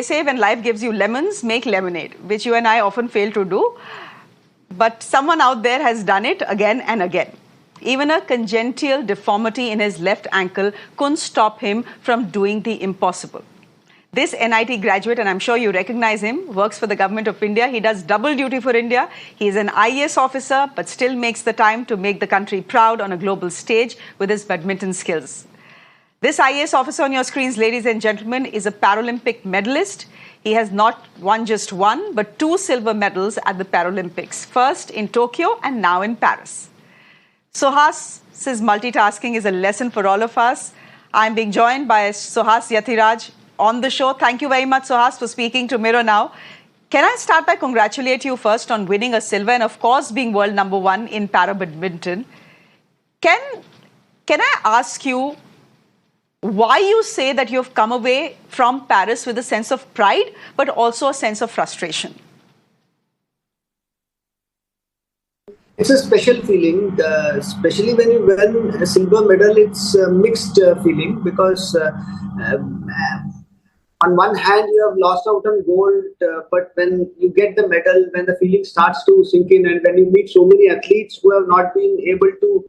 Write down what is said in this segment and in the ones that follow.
say when life gives you lemons, make lemonade, which you and I often fail to do. But someone out there has done it again and again. Even a congenital deformity in his left ankle couldn't stop him from doing the impossible. This NIT graduate, and I'm sure you recognize him, works for the government of India. He does double duty for India. He's an IAS officer, but still makes the time to make the country proud on a global stage with his badminton skills. This IAS officer on your screens, ladies and gentlemen, is a Paralympic medalist. He has not won just one, but 2 silver medals at the Paralympics, first in Tokyo and now in Paris. Suhas's multitasking is a lesson for all of us. I'm being joined by Suhas Yathiraj on the show. Thank you very much, Suhas, for speaking to Mirror Now. Can I start by congratulating you first on winning a silver and, of course, being world #1 in para badminton? Can I ask you why you say that you've come away from Paris with a sense of pride, but also a sense of frustration? It's a special feeling, especially when you win a silver medal. It's a mixed feeling because on one hand you have lost out on gold, but when you get the medal, when the feeling starts to sink in, and when you meet so many athletes who have not been able to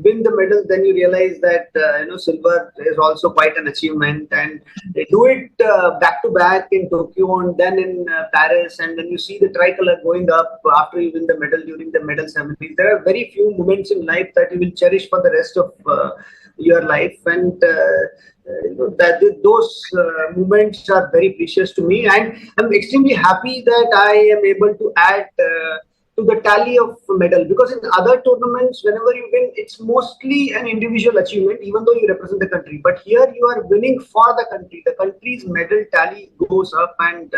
win the medal, then you realize that silver is also quite an achievement. And they do it back to back in Tokyo and then in Paris, and then you see the tricolor going up after you win the medal during the medal ceremony. There are very few moments in life that you will cherish for the rest of your life, and those moments are very precious to me, and I'm extremely happy that I am able to add to the tally of medal, because in other tournaments, whenever you win, it's mostly an individual achievement, even though you represent the country. But here you are winning for the country. The country's medal tally goes up, and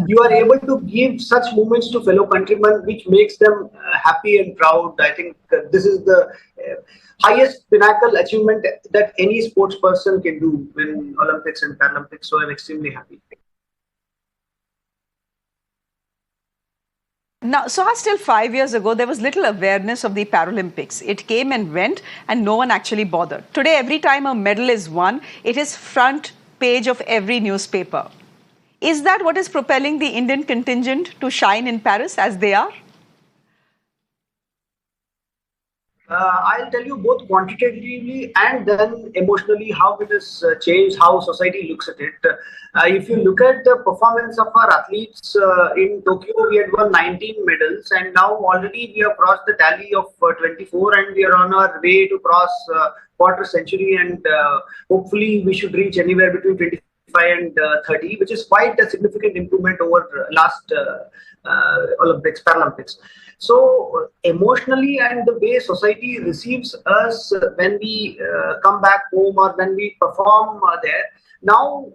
you are able to give such moments to fellow countrymen, which makes them happy and proud. I think this is the highest pinnacle achievement that any sports person can do in Olympics and Paralympics. So I'm extremely happy. Now, Suhas, still 5 years ago, there was little awareness of the Paralympics. It came and went, and no one actually bothered. Today, every time a medal is won, it is front page of every newspaper. Is that what is propelling the Indian contingent to shine in Paris as they are? I'll tell you both quantitatively and then emotionally how it has changed, how society looks at it. If you look at the performance of our athletes in Tokyo, we had won 19 medals, and now already we have crossed the tally of 24, and we are on our way to cross quarter century, and hopefully we should reach anywhere between 25 and 30, which is quite a significant improvement over last Olympics, Paralympics. So emotionally, and the way society receives us when we come back home or when we perform there, now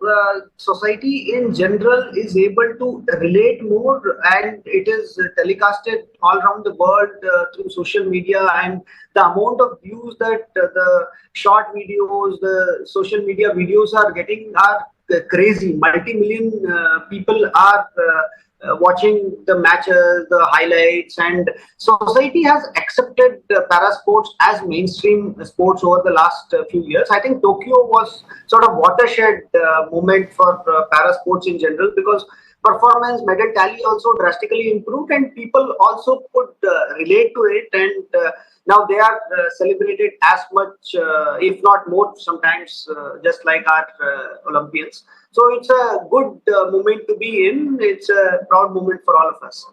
society in general is able to relate more, and it is telecasted all around the world through social media, and the amount of views that the short videos, the social media videos are getting are crazy. Multi-million people are watching the matches, the highlights, and society has accepted para sports as mainstream sports over the last few years. I think Tokyo was sort of watershed moment for para sports in general, because performance, medal tally also drastically improved, and people also could relate to it, and now they are celebrated as much, if not more sometimes, just like our Olympians. So it's a good moment to be in. It's a proud moment for all of us.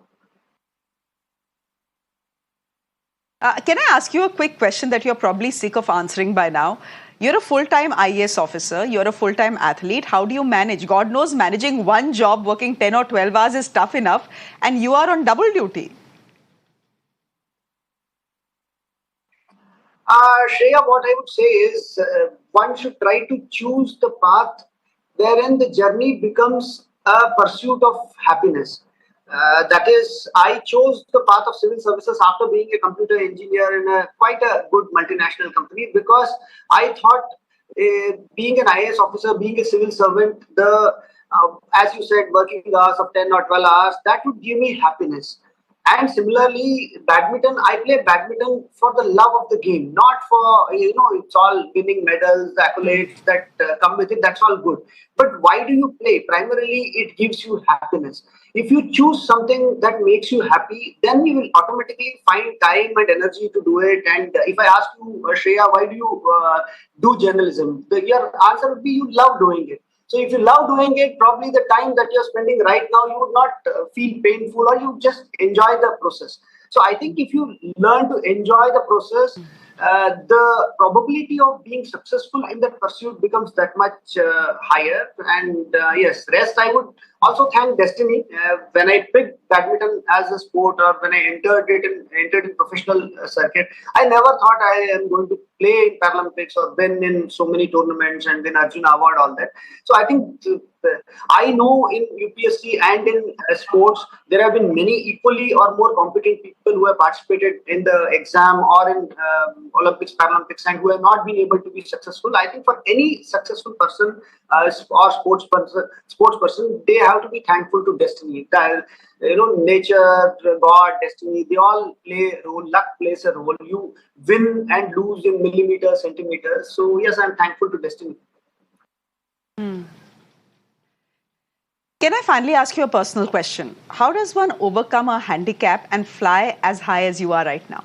Can I ask you a quick question that you're probably sick of answering by now? You're a full-time IAS officer. You're a full-time athlete. How do you manage? God knows managing one job, working 10 or 12 hours is tough enough, and you are on double duty. Shreya, what I would say is one should try to choose the path wherein the journey becomes a pursuit of happiness. That is, I chose the path of civil services after being a computer engineer in quite a good multinational company, because I thought being an IAS officer, being a civil servant, as you said, working hours of 10 or 12 hours, that would give me happiness. And similarly, badminton, I play badminton for the love of the game, not for, it's all winning medals, the accolades that come with it. That's all good. But why do you play? Primarily, it gives you happiness. If you choose something that makes you happy, then you will automatically find time and energy to do it. And if I ask you, Shreya, why do you do journalism? Your answer would be you love doing it. So if you love doing it, probably the time that you're spending right now, you would not feel painful, or you just enjoy the process. So I think if you learn to enjoy the process, the probability of being successful in that pursuit becomes that much higher. And yes, rest, I would also thank destiny. When I picked badminton as a sport, or when I entered in professional circuit, I never thought I am going to play in Paralympics or win in so many tournaments and win Arjuna Award, all that. So I think I know in UPSC and in sports, there have been many equally or more competent people who have participated in the exam or in Olympics, Paralympics, and who have not been able to be successful. I think for any successful person or sports person, they have to be thankful to destiny. That, nature, God, destiny, they all play a role. Luck plays a role. You win and lose in millimeters, centimeters. So yes, I'm thankful to destiny. Can I finally ask you a personal question? How does one overcome a handicap and fly as high as you are right now?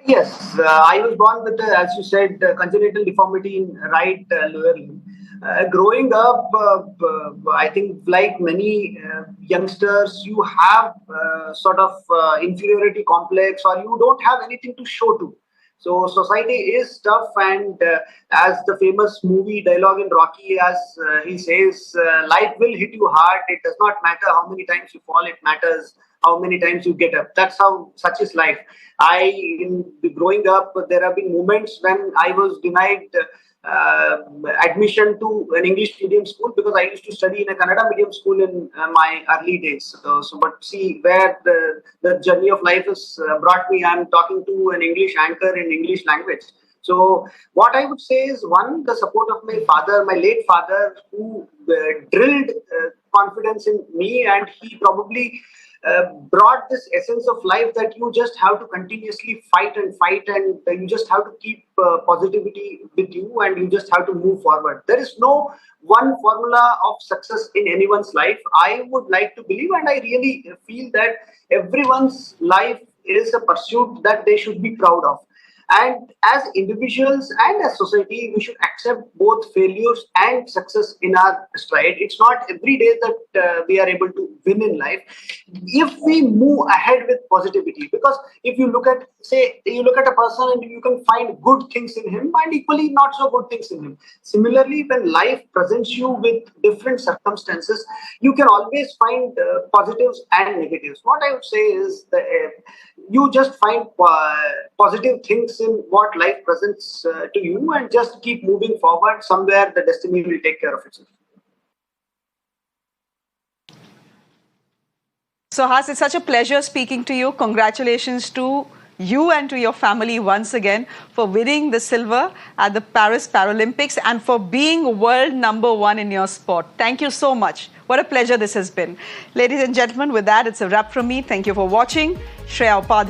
Yes, I was born with, as you said, congenital deformity in right lower limb. Growing up, I think like many youngsters, you have sort of inferiority complex, or you don't have anything to show to. So society is tough, and as the famous movie dialogue in Rocky, as he says, life will hit you hard. It does not matter how many times you fall; it matters how many times you get up. That's how such is life. In growing up, there have been moments when I was denied admission to an English medium school because I used to study in a Kannada medium school in my early days. But see where the journey of life has brought me. I'm talking to an English anchor in English language. So what I would say is, one, the support of my father, my late father, who drilled confidence in me, and he probably brought this essence of life that you just have to continuously fight, and you just have to keep positivity with you, and you just have to move forward. There is no one formula of success in anyone's life. I would like to believe, and I really feel that everyone's life is a pursuit that they should be proud of. And as individuals and as society, we should accept both failures and success in our stride. It's not every day that we are able to win in life. If we move ahead with positivity, because if you look at, say, you look at a person and you can find good things in him and equally not so good things in him. Similarly, when life presents you with different circumstances, you can always find positives and negatives. What I would say is that you just find positive things in what life presents to you, and just keep moving forward. Somewhere the destiny will take care of itself. Suhas, it's such a pleasure speaking to you. Congratulations to you and to your family once again for winning the silver at the Paris Paralympics and for being world #1 in your sport. Thank you so much. What a pleasure this has been. Ladies and gentlemen, with that, it's a wrap from me. Thank you for watching. Shreya Upadhyay.